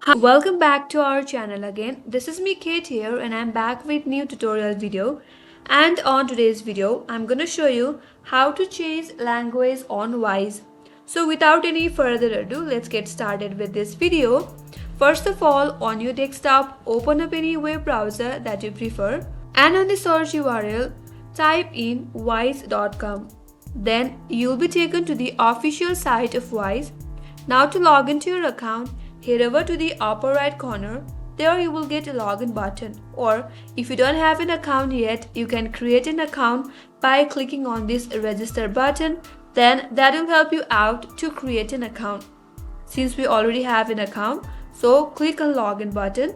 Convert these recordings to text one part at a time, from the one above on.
Hi, welcome back to our channel again. This is me Kate here and I'm back with new tutorial video. And on today's video, I'm gonna show you how to change language on Wise. So without any further ado, let's get started with this video. First of all, on your desktop, open up any web browser that you prefer. And on the search URL, type in wise.com. Then you'll be taken to the official site of Wise. Now to log into your account, head over to the upper right corner. There you will get a login button, or if you don't have an account yet, you can create an account by clicking on this register button. Then that will help you out to create an account. Since we already have an account, so click on login button.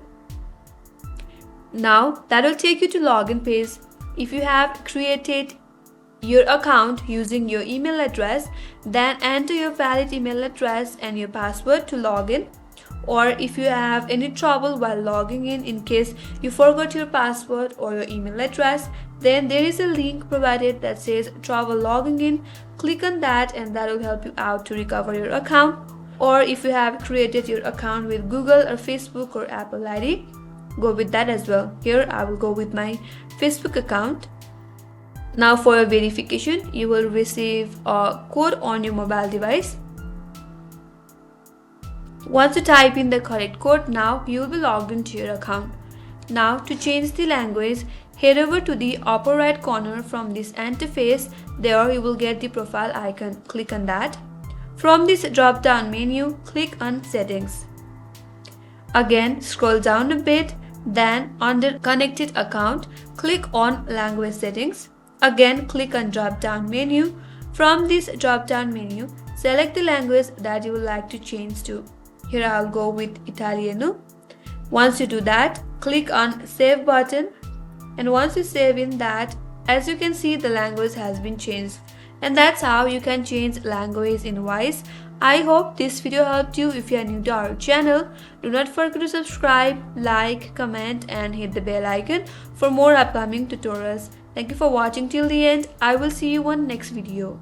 Now that will take you to login page. If you have created your account using your email address, then enter your valid email address and your password to log in. Or if you have any trouble while logging in case you forgot your password or your email address, then there is a link provided that says trouble logging in. Click on that and that will help you out to recover your account. Or if you have created your account with Google or Facebook or Apple ID, go with that as well. Here I will go with my Facebook account. Now for your verification, you will receive a code on your mobile device. Once you type in the correct code, now you will be logged into your account. Now to change the language, head over to the upper right corner from this interface. There you will get the profile icon. Click on that. From this drop down menu, click on settings. Again, scroll down a bit. Then under connected account, click on language settings. Again, click on drop down menu. From this drop down menu, select the language that you would like to change to. Here I'll go with Italiano. Once you do that, click on save button, and once you save in that, as you can see, the language has been changed. And that's how you can change language in Wise. I hope this video helped you. If you are new to our channel, do not forget to subscribe, like, comment and hit the bell icon for more upcoming tutorials. Thank you for watching till the end. I will see you on next video.